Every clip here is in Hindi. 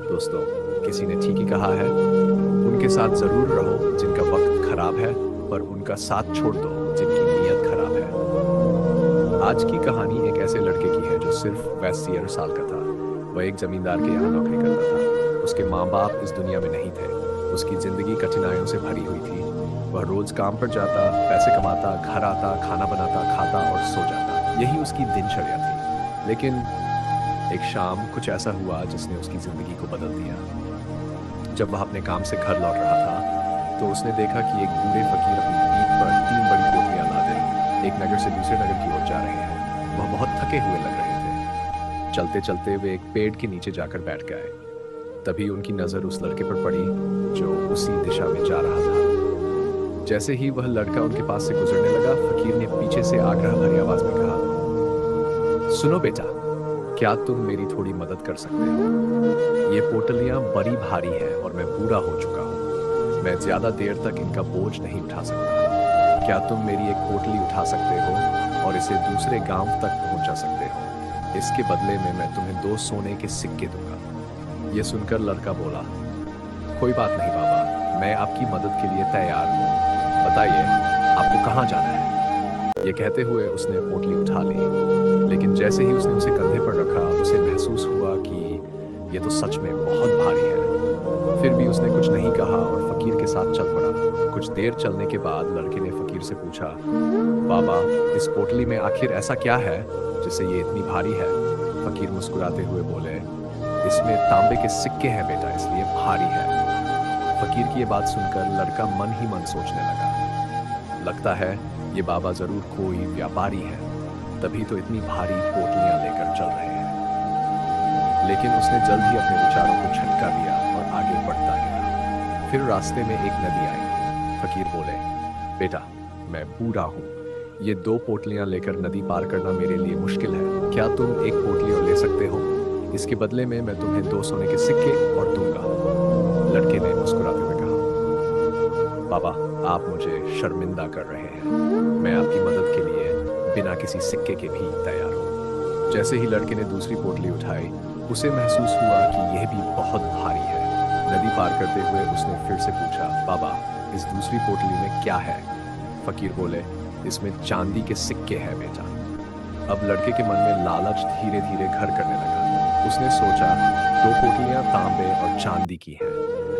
दोस्तों, किसी ने ठीक ही कहा है, उनके साथ ज़रूर रहो जिनका वक्त खराब है, पर उनका साथ छोड़ दो जिनकी नीयत खराब है। आज की कहानी एक ऐसे लड़के की है जो सिर्फ 22 साल का था। वह एक जमींदार के यहाँ नौकरी करता था। उसके माँ बाप इस दुनिया में नहीं थे। उसकी जिंदगी कठिनाइयों से भरी हुई थी। वह रोज काम पर जाता, पैसे कमाता, घर आता, खाना बनाता, खाता और सो जाता। यही उसकी दिनचर्या थी। लेकिन एक शाम कुछ ऐसा हुआ जिसने उसकी जिंदगी को बदल दिया। जब वह अपने काम से घर लौट रहा था तो उसने देखा कि एक बूढ़े फकीर अपनी पीठ पर 3 बड़ी पोटलियां लादे एक नगर से दूसरे नगर की ओर जा रहे हैं। वह बहुत थके हुए लग रहे थे। चलते चलते वे एक पेड़ के नीचे जाकर बैठ गए। तभी उनकी नजर उस लड़के पर पड़ी जो उसी दिशा में जा रहा था। जैसे ही वह लड़का उनके पास से गुजरने लगा, फकीर ने पीछे से आग्रह भरी आवाज में कहा, सुनो बेटा, क्या तुम मेरी थोड़ी मदद कर सकते हो? ये पोटलियां बड़ी भारी हैं और मैं बूढ़ा हो चुका हूँ। मैं ज्यादा देर तक इनका बोझ नहीं उठा सकता। क्या तुम मेरी एक पोटली उठा सकते हो और इसे दूसरे गांव तक पहुंचा सकते हो? इसके बदले में मैं तुम्हें 2 सोने के सिक्के दूंगा। ये सुनकर लड़का बोला, कोई बात नहीं बाबा, मैं आपकी मदद के लिए तैयार हूँ। बताइए, आपको कहाँ जाना है? ये कहते हुए उसने पोटली उठा ली। लेकिन जैसे ही उसने उसे कंधे पर रखा, उसे महसूस हुआ कि ये तो सच में बहुत भारी है। फिर भी उसने कुछ नहीं कहा और फकीर के साथ चल पड़ा। कुछ देर चलने के बाद लड़के ने फकीर से पूछा, बाबा, इस पोटली में आखिर ऐसा क्या है जिससे ये इतनी भारी है? फकीर मुस्कुराते हुए बोले, इसमें तांबे के सिक्के हैं बेटा, इसलिए भारी है। फकीर की ये बात सुनकर लड़का मन ही मन सोचने लगा, लगता है ये बाबा जरूर कोई व्यापारी है, तभी तो इतनी भारी पोटलियां लेकर चल रहे हैं। लेकिन उसने जल्द ही अपने विचारों को झटका दिया और आगे बढ़ता गया। फिर रास्ते में एक नदी आई। फकीर बोले, बेटा, मैं बूढ़ा हूँ, ये 2 पोटलियां लेकर नदी पार करना मेरे लिए मुश्किल है। क्या तुम एक पोटली और ले सकते हो? इसके बदले में मैं तुम्हें 2 सोने के सिक्के और दूंगा। लड़के ने मुस्कुराते हुए कहा, बाबा, आप मुझे शर्मिंदा कर रहे हैं। मैं आपकी मदद के लिए बिना किसी सिक्के के भी तैयार हूँ। जैसे ही लड़के ने दूसरी पोटली उठाई, उसे महसूस हुआ कि यह भी बहुत भारी है। नदी पार करते हुए उसने फिर से पूछा, बाबा, इस दूसरी पोटली में क्या है? फकीर बोले, इसमें चांदी के सिक्के हैं बेटा। अब लड़के के मन में लालच धीरे धीरे घर करने लगा। उसने सोचा, 2 पोटलियां तांबे और चांदी की हैं।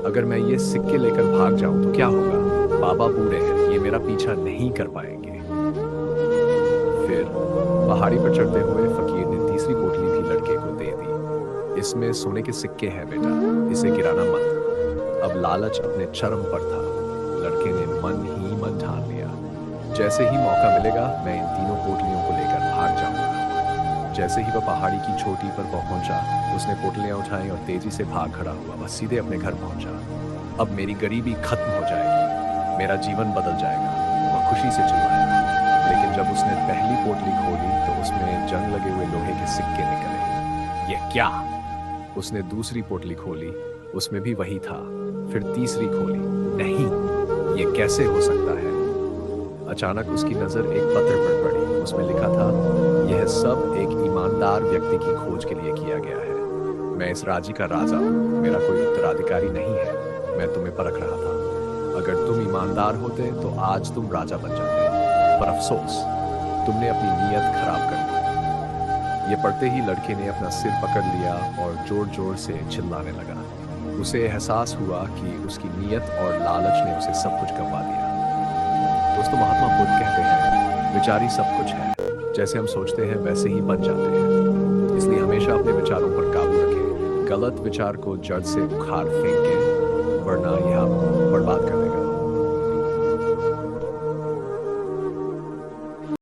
अगर मैं ये सिक्के लेकर भाग जाऊं तो क्या होगा? बाबा बूढ़े हैं, ये मेरा पीछा नहीं कर पाएंगे। फिर पहाड़ी पर चढ़ते हुए फकीर ने तीसरी पोटली भी लड़के को दे दी। इसमें सोने के सिक्के हैं बेटा, इसे गिराना मत। अब लालच अपने चरम पर था। लड़के ने मन ही मन ठान लिया, जैसे ही मौका मिलेगा मैं इन तीनों पोटलियों को लेकर भाग जाऊंगा। जैसे ही वह पहाड़ी की चोटी पर पहुंचा, उसने पोटलियां उठाई और तेजी से भाग खड़ा हुआ। वह सीधे अपने घर पहुंचा। अब मेरी गरीबी खत्म हो जाएगी, मेरा जीवन बदल जाएगा, वह खुशी से चिल्लाया। लेकिन जब उसने पहली पोटली खोली तो उसमें जंग लगे हुए लोहे के सिक्के निकले। ये क्या? उसने दूसरी पोटली खोली, उसमें भी वही था। फिर तीसरी खोली, नहीं, ये कैसे हो सकता है? अचानक उसकी नजर एक पत्र पर पड़ी। उसमें लिखा था, यह सब एक ईमानदार व्यक्ति की खोज के लिए किया गया है। मैं इस राज्य का राजा हूँ, मेरा कोई उत्तराधिकारी नहीं है। मैं तुम्हें परख रहा था। अगर तुम ईमानदार होते तो आज तुम राजा बन जाते, पर अफसोस, तुमने अपनी नीयत खराब कर दी। ये पढ़ते ही लड़के ने अपना सिर पकड़ लिया और जोर जोर से चिल्लाने लगा। उसे एहसास हुआ कि उसकी नीयत और लालच ने उसे सब कुछ गंवा दिया। दोस्तों, महात्मा बुद्ध कहते हैं, विचार ही सब कुछ है। जैसे हम सोचते हैं वैसे ही बन जाते हैं। इसलिए हमेशा अपने विचारों पर काबू रखें। गलत विचार को जड़ से उखाड़ फेंकें, वरना यह